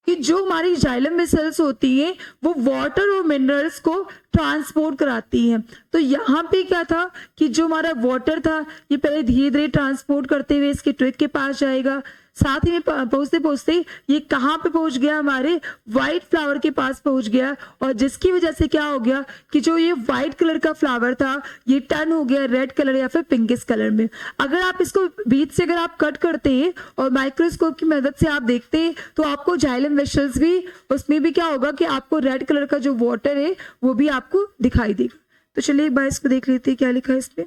कि जो हमारी जाइलम वेसल्स होती है वो वाटर और मिनरल्स को ट्रांसपोर्ट कराती है। तो यहाँ पे क्या था कि जो हमारा वाटर था ये पहले धीरे धीरे ट्रांसपोर्ट करते हुए इसके ट्विग के पास जाएगा, साथ ही में पहुंचते पहुंचते ये कहाँ पे पहुंच गया? हमारे व्हाइट फ्लावर के पास पहुंच गया। और जिसकी वजह से क्या हो गया कि जो ये व्हाइट कलर का फ्लावर था ये टर्न हो गया रेड कलर या फिर पिंकिश कलर में। अगर आप इसको बीच से अगर आप कट करते हैं और माइक्रोस्कोप की मदद से आप देखते हैं तो आपको जाइलम वेसल्स भी, उसमें भी क्या होगा कि आपको रेड कलर का जो वाटर है वो भी आपको दिखाई देगा। तो चलिए एक बार इसको देख लेते हैं क्या लिखा है इसमें।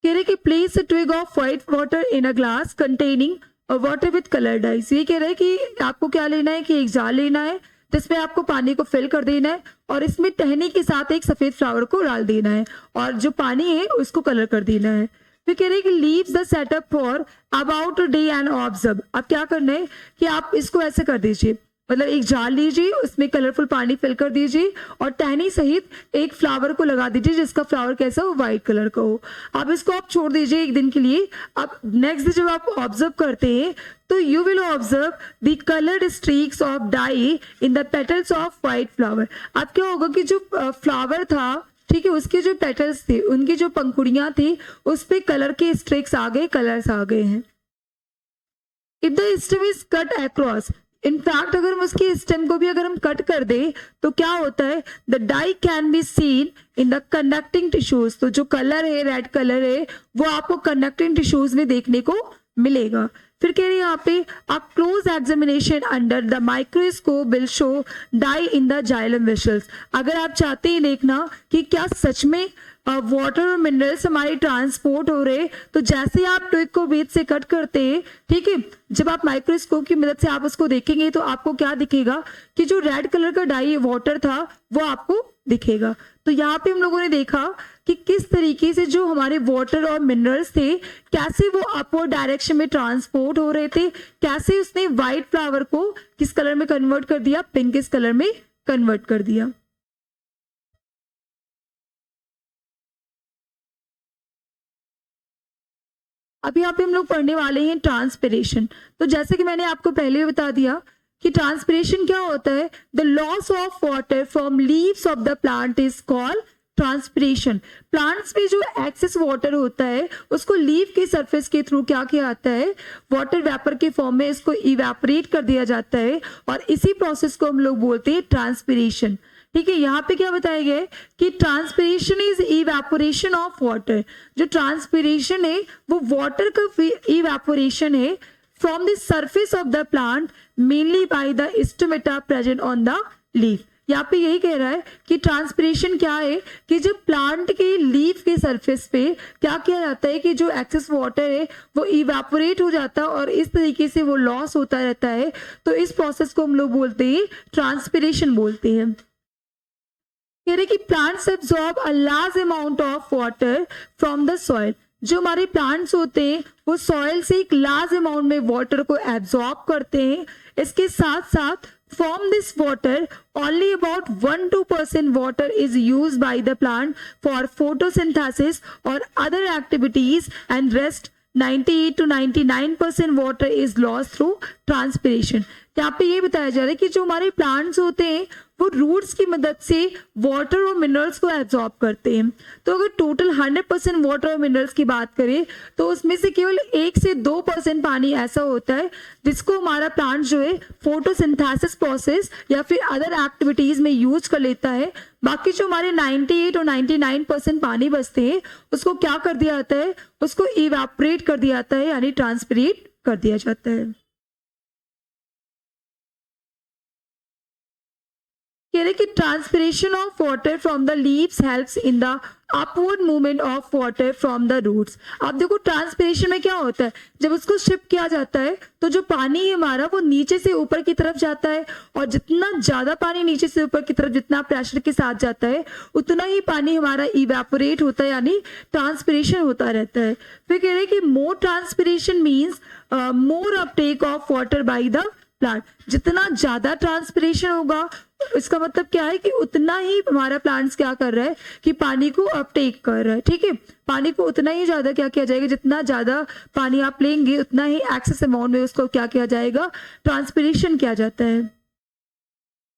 कह रहे कि place a twig of white water in a glass containing water with colour dyes. ये कह रहे हैं कि आपको क्या लेना है कि एक जार लेना है जिसमें आपको पानी को फिल कर देना है और इसमें टहनी के साथ एक सफेद फ्लावर को डाल देना है और जो पानी है उसको कलर कर देना है। फिर कह रहे हैं कि leaves the setup for about a day and observe. अब क्या करना है कि आप इसको ऐसे कर दीजिए, मतलब एक जार लीजिए उसमें कलरफुल पानी फिल कर दीजिए और टहनी सहित एक फ्लावर को लगा दीजिए जिसका फ्लावर कैसा हो? व्हाइट कलर का हो। अब इसको आप छोड़ दीजिए एक दिन के लिए। अब नेक्स्ट डे जब आप ऑब्जर्व करते हैं तो you will observe the coloured streaks of dye in the petals of white flower. अब क्या होगा कि जो फ्लावर था, ठीक है, उसके जो पेटल्स थे, उनकी जो पंखुड़ियां थी उस पे कलर के स्ट्रिक्स आ गए, कलर्स आ गए हैं। If the stem is cut across, in fact अगर हम उसकी स्टेम को भी अगर हम कट कर दे तो क्या होता है? The dye can be seen in the conducting tissues. तो जो कलर है, रेड कलर है, वो आपको कंडक्टिंग टिश्यूज में देखने को मिलेगा। फिर कह रहे हैं यहाँ पे a close examination under the microscope will show dye in the xylem vessels. अगर आप चाहते हैं देखना कि क्या सच में वाटर और मिनरल्स हमारे ट्रांसपोर्ट हो रहे, तो जैसे आप ट्विग को बीच से कट करते हैं, ठीक है, जब आप माइक्रोस्कोप की मदद से आप उसको देखेंगे तो आपको क्या दिखेगा कि जो रेड कलर का डाई वाटर था वो आपको दिखेगा। तो यहाँ पे हम लोगों ने देखा कि किस तरीके से जो हमारे वाटर और मिनरल्स थे कैसे वो अपवर्ड डायरेक्शन में ट्रांसपोर्ट हो रहे थे, कैसे उसने व्हाइट फ्लावर को किस कलर में कन्वर्ट कर दिया? पिंकिश कलर में कन्वर्ट कर दिया। अभी यहाँ पे हम लोग पढ़ने वाले हैं ट्रांसपिरेशन। तो जैसे कि मैंने आपको पहले भी बता दिया कि ट्रांसपिरेशन क्या होता है, the loss of water from leaves of the plant is called transpiration. Plants में जो एक्सेस वाटर होता है उसको लीफ के सरफेस के थ्रू क्या किया जाता है, वाटर वेपर के फॉर्म में इसको इवेपोरेट कर दिया जाता है और इसी प्रोसेस को हम लोग बोलते हैं ट्रांसपिरेशन। ठीक है, यहाँ पे क्या बताया गया है कि transpiration is evaporation of water. जो ट्रांसपिरेशन है वो वाटर का इवेपोरेशन है from the surface of the plant mainly by the stomata present on the leaf. यहाँ पे यही कह रहा है कि ट्रांसपिरेशन क्या है कि जब प्लांट के लीफ के सरफेस पे क्या किया जाता है कि जो एक्सेस वाटर है वो इवेपोरेट हो जाता है और इस तरीके से वो लॉस होता रहता है। तो इस प्रोसेस को हम लोग बोलते हैं ट्रांसपिरेशन बोलते हैं। कह रहे कि plants absorb a large amount of water from the soil. जो हमारे प्लांट्स होते हैं वो सॉइल से एक लार्ज अमाउंट में वाटर को एब्जॉर्ब करते हैं। इसके साथ साथ from this water only about 1-2% water is used by the plant for photosynthesis or other activities and rest 98 to 99% water is lost through transpiration। यहाँ पे ये बताया जा रहा है कि जो हमारे प्लांट्स होते हैं वो रूट्स की मदद से वाटर और मिनरल्स को एब्जॉर्ब करते हैं। तो अगर टोटल 100% वाटर और मिनरल्स की बात करें तो उसमें से केवल 1 से 2% पानी ऐसा होता है जिसको हमारा प्लांट जो है फोटोसिंथेसिस प्रोसेस या फिर अदर एक्टिविटीज में यूज कर लेता है। बाकी जो हमारे 98 और 99% पानी बचते हैं उसको क्या कर दिया जाता है, उसको इवेपोरेट कर दिया जाता है यानी ट्रांसपिरेट कर दिया जाता है। कह रहे कि transpiration of water from the leaves helps in the upward movement of water from the roots. अब देखो ट्रांसपिरेशन में क्या होता है, जब उसको शिफ्ट किया जाता है तो जो पानी है हमारा वो नीचे से ऊपर की तरफ जाता है और जितना ज्यादा पानी नीचे से ऊपर की तरफ जितना प्रेशर के साथ जाता है उतना ही पानी हमारा इवेपोरेट होता है यानी ट्रांसपिरेशन होता रहता है। फिर कह रहे कि more transpiration means more uptake of water by the plant. जितना ज्यादा ट्रांसपिरेशन होगा इसका मतलब क्या है कि उतना ही हमारा प्लांट्स क्या कर रहा है कि पानी को अपटेक कर रहा है। ठीक है, पानी को उतना ही ज्यादा क्या किया जाएगा, जितना ज्यादा पानी आप लेंगे उतना ही एक्सेस अमाउंट में उसको क्या किया जाएगा, ट्रांसपिरेशन किया जाता है।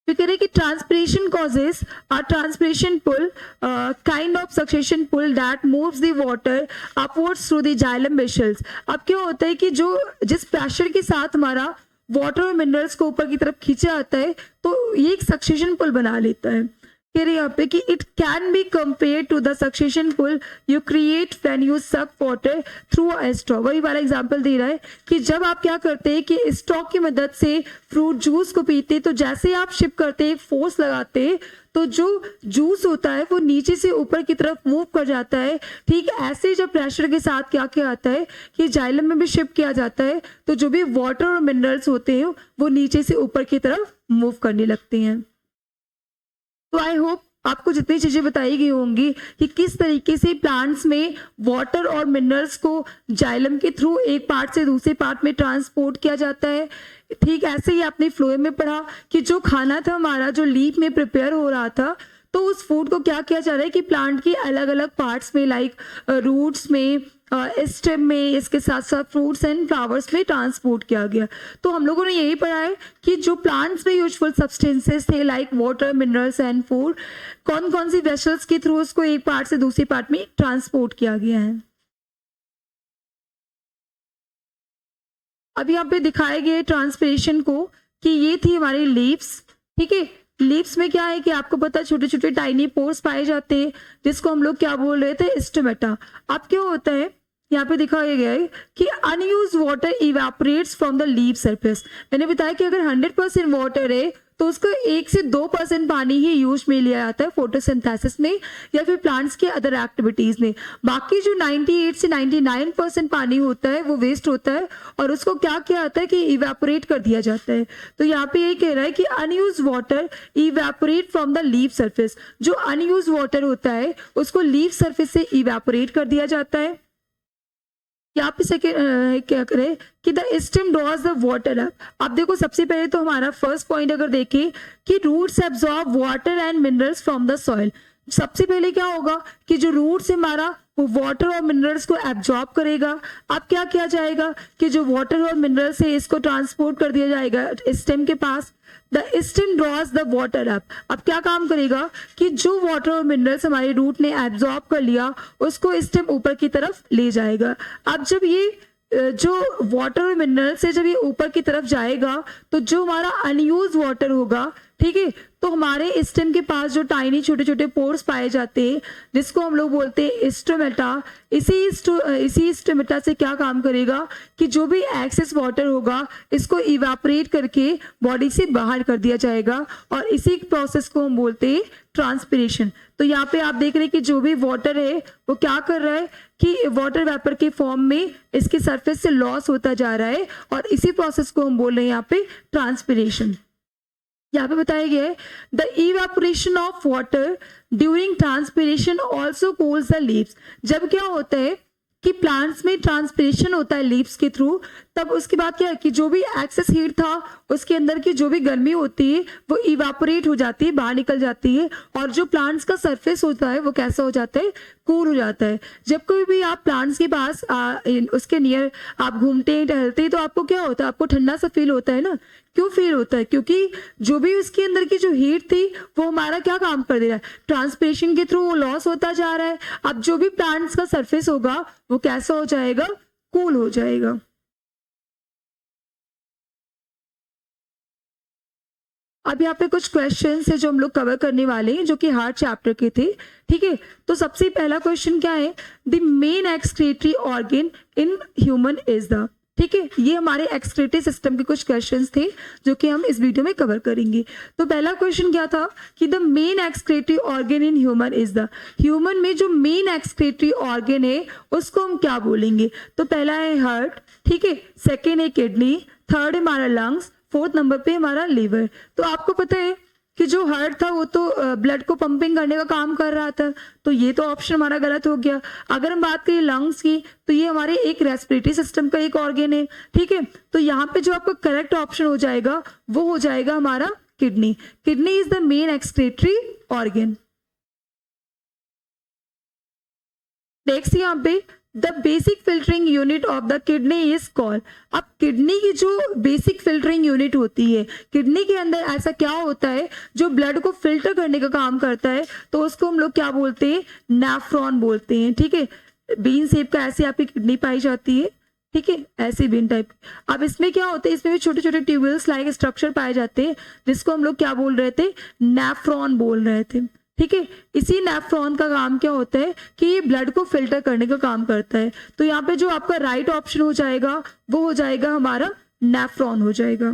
तो कह रहे कि transpiration causes a transpiration pull kind of suction pull that moves the water upwards through the xylem vessels. अब क्या होता है कि जो जिस प्रेशर के साथ हमारा वाटर और मिनरल्स को ऊपर की तरफ खींचा जाता है तो ये एक सक्सेशन पुल बना लेता है। कह रहे यहाँ पे कि it can be compare to the suction pull you create when you suck water through a straw. वही वाला एग्जांपल दे रहा है कि जब आप क्या करते हैं कि स्ट्रॉ की मदद से फ्रूट जूस को पीते तो जैसे आप शिप करते हैं फोर्स लगाते हैं तो जो जूस होता है वो नीचे से ऊपर की तरफ मूव कर जाता है। ठीक ऐसे जब प्रेशर के साथ क्या किया जाता है कि जाइलम में भी शिफ्ट किया जाता है तो जो भी वाटर और मिनरल्स होते हैं वो नीचे से ऊपर की तरफ मूव करने लगते हैं। तो आई होप आपको जितनी चीजें बताई गई होंगी कि किस तरीके से प्लांट्स में वाटर और मिनरल्स को जाइलम के थ्रू एक पार्ट से दूसरे पार्ट में ट्रांसपोर्ट किया जाता है। ठीक ऐसे ही आपने फ्लो में पढ़ा कि जो खाना था हमारा जो लीफ में प्रिपेयर हो रहा था तो उस फूड को क्या किया जा रहा है कि प्लांट की अलग अलग पार्ट्स में लाइक रूट्स में स्टेम में इसके साथ साथ फ्रूट्स एंड फ्लावर्स में ट्रांसपोर्ट किया गया। तो हम लोगों ने यही पढ़ा है कि जो प्लांट्स में यूजफुल सब्सटेंसेस थे like water minerals and food कौन कौन सी वेसल्स के थ्रू उसको एक पार्ट से दूसरी पार्ट में ट्रांसपोर्ट किया गया है। अब यहाँ पे दिखाए गए ट्रांसपिरेशन को कि ये थी हमारी लीव्स। ठीक है, लीव्स में क्या है कि आपको पता छोटे छोटे टाइनी पोर्स पाए जाते हैं जिसको हम लोग क्या बोल रहे थे, स्टोमेटा। अब क्या होता है यहाँ पे दिखाया गया है कि unused water evaporates from the leaf surface. मैंने बताया कि अगर 100% वाटर है तो उसका 1 से 2% पानी ही यूज में लिया जाता है फोटोसिंथेसिस में या फिर प्लांट्स के अदर एक्टिविटीज में। बाकी जो 98 से 99% पानी होता है वो वेस्ट होता है और उसको क्या किया जाता है कि इवेपोरेट कर दिया जाता है। तो यहाँ पे ये कह रहा है कि unused water evaporate from the leaf surface. जो अनयूज वाटर होता है उसको लीफ सरफेस से इवेपोरेट कर दिया जाता है। यहाँ पे सेकेंड क्या करे कि the stem draws the water up. अब देखो सबसे पहले तो हमारा फर्स्ट पॉइंट अगर देखें कि roots absorb water and minerals from the soil. सबसे पहले क्या होगा कि जो रूट्स हमारा वो वाटर और मिनरल्स को एब्जॉर्ब करेगा। अब क्या किया जाएगा कि जो वाटर और मिनरल्स है इसको ट्रांसपोर्ट कर दिया जाएगा स्टेम के पास। The stem draws the water up. अब क्या काम करेगा कि जो वाटर और मिनरल्स हमारे रूट ने एब्जॉर्ब कर लिया उसको स्टेम ऊपर की तरफ ले जाएगा। अब जब ये जो वाटर और मिनरल से जब ये ऊपर की तरफ जाएगा तो जो हमारा अनयूज वाटर होगा, ठीक है, तो हमारे स्टेम के पास जो टाइनी छोटे छोटे पोर्स पाए जाते हैं जिसको हम लोग बोलते हैं स्टोमेटा, इसी स्टोमेटा से क्या काम करेगा कि जो भी एक्सेस वाटर होगा इसको इवापोरेट करके बॉडी से बाहर कर दिया जाएगा और इसी प्रोसेस को हम बोलते हैं ट्रांसपिरेशन। तो यहाँ पे आप देख रहे हैं कि जो भी वाटर है वो क्या कर रहा है कि वाटर वेपर के फॉर्म में इसके सरफेस से लॉस होता जा रहा है और इसी प्रोसेस को हम बोल रहे हैं यहाँ पे ट्रांसपिरेशन। यहाँ पे बताया गया है the evaporation of water during transpiration also cools the leaves. जब क्या होता है कि प्लांट्स में ट्रांसपिरेशन होता है लीव्स के थ्रू, तब उसके बाद क्या है कि जो भी एक्सेस हीट था उसके अंदर की जो भी गर्मी होती है वो इवापोरेट हो जाती है, बाहर निकल जाती है और जो प्लांट्स का सरफेस होता है वो कैसा हो जाता है, कूल हो जाता है। जब कोई भी आप प्लांट्स के पास उसके नियर आप घूमते हैं टहलते हैं तो आपको क्या होता है, आपको ठंडा सा फील होता है ना। क्यों फील होता है? क्योंकि जो भी उसके अंदर की जो हीट थी वो हमारा क्या काम कर दे रहा है, ट्रांसपिरेशन के थ्रू वो लॉस होता जा रहा है। अब जो भी प्लांट्स का सरफेस होगा वो कैसा हो जाएगा, कूल हो जाएगा। अब यहाँ पे कुछ क्वेश्चंस है जो हम लोग कवर करने वाले हैं जो कि हार्ट चैप्टर के थे, ठीक है। तो सबसे पहला क्वेश्चन क्या है, the main excretory organ in human is the, ठीक है। ये हमारे एक्सक्रीटरी सिस्टम के कुछ क्वेश्चंस थे जो कि हम इस वीडियो में कवर करेंगे। तो पहला क्वेश्चन क्या था कि the main excretory organ in human is the, human में जो मेन एक्सक्रीटरी ऑर्गन है उसको हम क्या बोलेंगे। तो पहला है हार्ट, ठीक है, सेकेंड है किडनी, थर्ड है हमारा लंग्स, फोर्थ नंबर पे हमारा लीवर। तो आपको पता है कि जो हार्ट था वो तो ब्लड को पंपिंग करने का काम कर रहा था, तो ये तो ऑप्शन हमारा गलत हो गया। अगर हम बात करें लंग्स की तो ये हमारे एक रेस्पिरेटरी सिस्टम का एक ऑर्गन है, ठीक है। तो यहाँ पे जो आपका करेक्ट ऑप्शन हो जाएगा वो हो जाएगा हमारा kidney. Kidney is the main excretory organ. Next यहाँ पे the basic filtering unit of the kidney is called. अब किडनी की जो बेसिक फिल्टरिंग यूनिट होती है, किडनी के अंदर ऐसा क्या होता है जो ब्लड को फिल्टर करने का काम करता है, तो उसको हम लोग क्या बोलते हैं, नेफ्रॉन बोलते हैं, ठीक है। बीन शेप का ऐसे आपकी किडनी पाई जाती है, ठीक है, ऐसे बीन टाइप। अब इसमें क्या होता है, इसमें भी छोटे छोटे ट्यूब्यूल्स लाइक स्ट्रक्चर पाए जाते हैं जिसको हम लोग क्या बोल रहे थे, नेफ्रॉन बोल रहे थे, ठीक है। इसी नेफ्रॉन का काम क्या होता है कि ये ब्लड को फिल्टर करने का काम करता है। तो यहाँ पे जो आपका राइट ऑप्शन हो जाएगा वो हो जाएगा हमारा नेफ्रॉन हो जाएगा।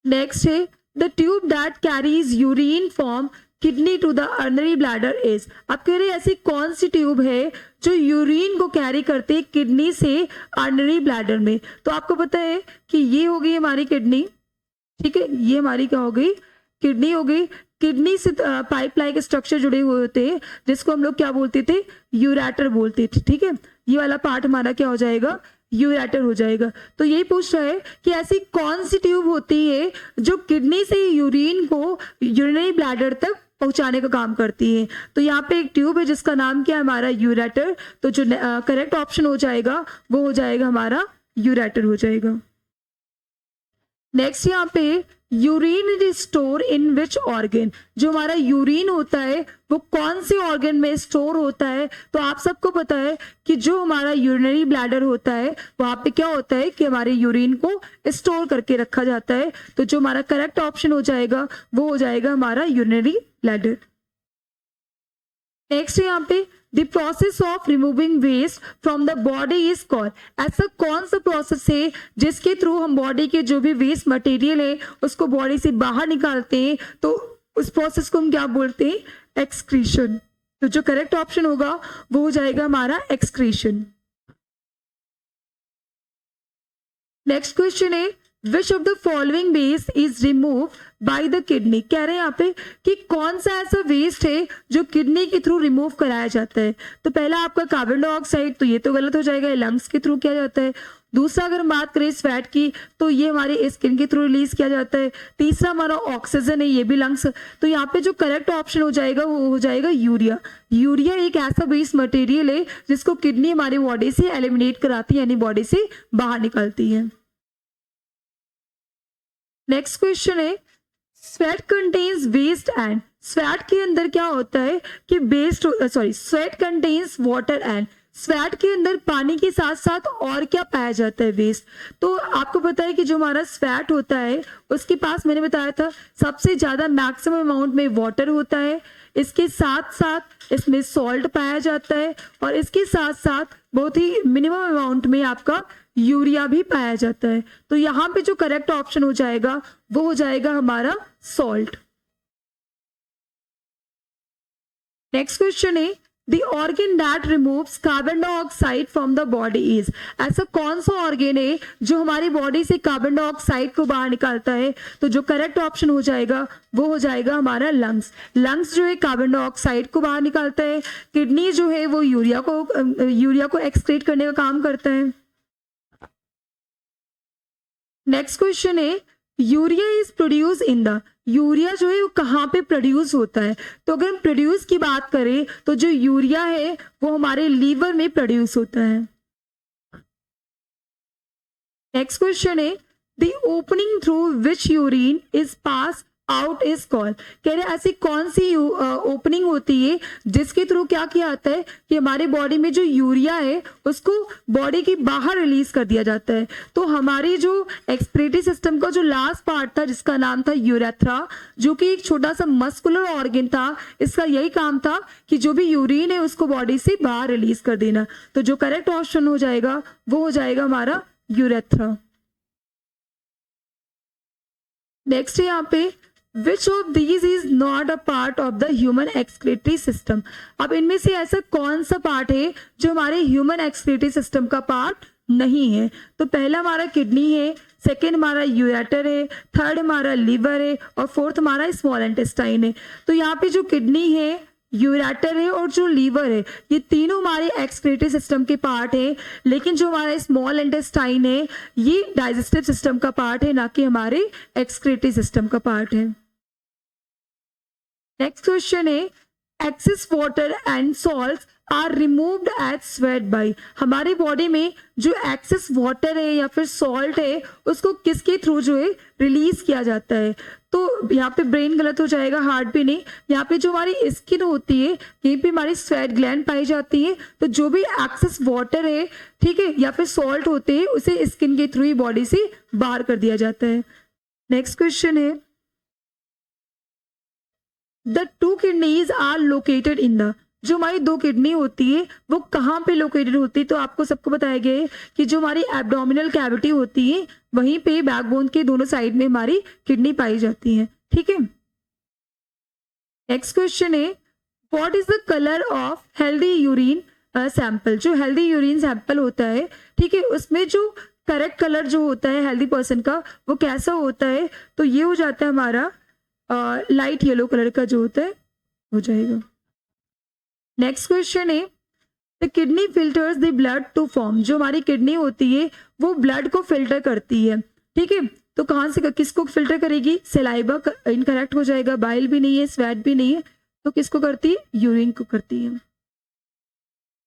नेक्स्ट है the tube that carries urine from kidney to the urinary bladder is. आप कह रहे हैं ऐसी कौन सी ट्यूब है जो यूरिन को कैरी करते हैं किडनी से अर्नरी ब्लैडर में। तो आपको पता है कि ये हो गई हमारी किडनी, ठीक है, ये हमारी क्या हो गई, किडनी हो गई। किडनी से पाइप लाइक स्ट्रक्चर जुड़े हुए होते हैं जिसको हम लोग क्या बोलते थे, यूरेटर बोलते थे, ठीक है। ये वाला पार्ट हमारा क्या हो जाएगा, यूरेटर हो जाएगा। तो यही पूछ रहा है कि ऐसी कौन सी ट्यूब होती है जो किडनी से यूरिन को यूरिनरी ब्लैडर तक पहुंचाने का काम करती है। तो यहाँ पे एक ट्यूब है जिसका नाम क्या है, हमारा यूरेटर। तो जो करेक्ट ऑप्शन हो जाएगा वो हो जाएगा हमारा यूरेटर हो जाएगा। नेक्स्ट यहाँ पे urine is store in which organ. जो हमारा यूरिन होता है वो कौन से ऑर्गन में स्टोर होता है। तो आप सबको पता है कि जो हमारा यूरिनरी ब्लैडर होता है वहां पे क्या होता है कि हमारे यूरिन को स्टोर करके रखा जाता है। तो जो हमारा करेक्ट ऑप्शन हो जाएगा वो हो जाएगा हमारा यूरिनरी ब्लैडर। नेक्स्ट यहाँ पे the process of removing waste from the body is called. ऐसा कौन सा प्रोसेस है जिसके थ्रू हम बॉडी के जो भी वेस्ट मटेरियल है उसको बॉडी से बाहर निकालते हैं, तो उस प्रोसेस को हम क्या बोलते हैं, एक्सक्रीशन। तो जो करेक्ट ऑप्शन होगा वो हो जाएगा हमारा एक्सक्रीशन। नेक्स्ट क्वेश्चन है which of the following waste is remove by the kidney. कह रहे हैं यहाँ पे कि कौन सा ऐसा वेस्ट है जो किडनी के थ्रू रिमूव कराया जाता है। तो पहला आपका कार्बन डाइऑक्साइड, तो ये तो गलत हो जाएगा, लंग्स के थ्रू किया जाता है। दूसरा अगर हम बात करें स्वेट की, तो ये हमारे स्किन के थ्रू रिलीज किया जाता है। तीसरा हमारा ऑक्सीजन है, ये भी लंग्स। तो यहाँ पे जो करेक्ट ऑप्शन हो जाएगा वो हो जाएगा यूरिया। यूरिया एक ऐसा वेस्ट मटेरियल है जिसको किडनी हमारी बॉडी से एलिमिनेट कराती है, यानी बॉडी से बाहर निकालती है। नेक्स्ट क्वेश्चन है, sweat contains waste and, sweat के अंदर क्या होता है कि sweat contains water and, sweat के अंदर पानी के साथ साथ और क्या पाया जाता है, वेस्ट। तो आपको पता है कि जो हमारा स्वेट होता है उसके पास मैंने बताया था सबसे ज्यादा मैक्सिमम अमाउंट में वाटर होता है, इसके साथ साथ इसमें सॉल्ट पाया जाता है, और इसके साथ साथ बहुत ही मिनिमम अमाउंट में आपका यूरिया भी पाया जाता है। तो यहाँ पे जो करेक्ट ऑप्शन हो जाएगा वो हो जाएगा हमारा सॉल्ट। नेक्स्ट क्वेश्चन है, the organ that removes carbon dioxide from the body is, ऐसा कौन सा ऑर्गन है जो हमारी बॉडी से कार्बन डाइऑक्साइड को बाहर निकालता है। तो जो करेक्ट ऑप्शन हो जाएगा वो हो जाएगा हमारा लंग्स। लंग्स जो है कार्बन डाइऑक्साइड को बाहर निकालता है, किडनी जो है वो यूरिया को एक्सक्रीट करने का काम करता है। नेक्स्ट क्वेश्चन है, urea is produce in the, urea जो है वो कहाँ पे प्रोड्यूस होता है। तो अगर हम प्रोड्यूस की बात करें तो जो यूरिया है वो हमारे लीवर में प्रोड्यूस होता है। नेक्स्ट क्वेश्चन है, the opening through which urine is pass out is called, कह रहे ऐसी कौन सी ओपनिंग होती है जिसके थ्रू क्या किया जाता है कि हमारी बॉडी में जो यूरिया है उसको बॉडी के बाहर रिलीज कर दिया जाता है। तो हमारी जो एक्सक्रीटरी सिस्टम का जो लास्ट पार्ट था जिसका नाम था यूरेथ्रा, जो कि एक छोटा सा मस्कुलर ऑर्गन था, इसका यही काम था कि जो भी यूरिन है उसको बॉडी से बाहर रिलीज कर देना। तो जो करेक्ट ऑप्शन हो जाएगा वो हो जाएगा हमारा यूरेथ्रा। नेक्स्ट है यहाँ पे, Which of these is not a part of the human excretory system? अब इनमें से ऐसा कौन सा पार्ट है जो हमारे ह्यूमन एक्सक्रीटरी सिस्टम का पार्ट नहीं है। तो पहला हमारा किडनी है, सेकेंड हमारा यूरेटर है, थर्ड हमारा लीवर है, और फोर्थ हमारा स्मॉल इंटेस्टाइन है। तो यहाँ पे जो किडनी है, यूरेटर है और जो लीवर है, ये तीनों हमारे एक्सक्रीटरी सिस्टम के पार्ट है, लेकिन जो हमारा स्मॉल इंटेस्टाइन है ये डाइजेस्टिव सिस्टम का पार्ट है, ना कि हमारे एक्सक्रीटरी सिस्टम का पार्ट है। नेक्स्ट क्वेश्चन है, excess water and salts are removed as sweat by, हमारी बॉडी में जो एक्सेस वाटर है या फिर सॉल्ट है उसको किसके थ्रू जो है रिलीज किया जाता है। तो यहाँ पे ब्रेन गलत हो जाएगा, हार्ट भी नहीं। यहाँ पे जो हमारी स्किन होती है यहीं पे हमारी स्वेट ग्लैंड पाई जाती है। तो जो भी एक्सेस वाटर है, ठीक है, या फिर सॉल्ट होते हैं उसे स्किन के थ्रू ही बॉडी से बाहर कर दिया जाता है। नेक्स्ट क्वेश्चन है, the two kidneys are located in the, जो हमारी दो किडनी होती है वो कहाँ पे लोकेटेड होती है। तो आपको सबको बताया गया है कि जो हमारी एब्डोमिनल कैविटी होती है वहीं पे बैकबोन के दोनों साइड में हमारी किडनी पाई जाती है, ठीक है। नेक्स्ट क्वेश्चन है, what is the colour of healthy urine sample, जो हेल्दी यूरिन सैंपल होता है, ठीक है, उसमें जो करेक्ट कलर जो होता है हेल्दी पर्सन का वो कैसा होता है। तो ये हो जाता है हमारा लाइट येलो कलर का जो होता है हो जाएगा। नेक्स्ट क्वेश्चन है, the kidney filters the blood to form, जो हमारी किडनी होती है वो ब्लड को फिल्टर करती है, ठीक है। तो कहाँ से किसको फिल्टर करेगी, सलाइवा, इनकरेक्ट हो जाएगा, बाइल भी नहीं है, स्वेट भी नहीं है, तो किसको करती है, यूरिन को करती है।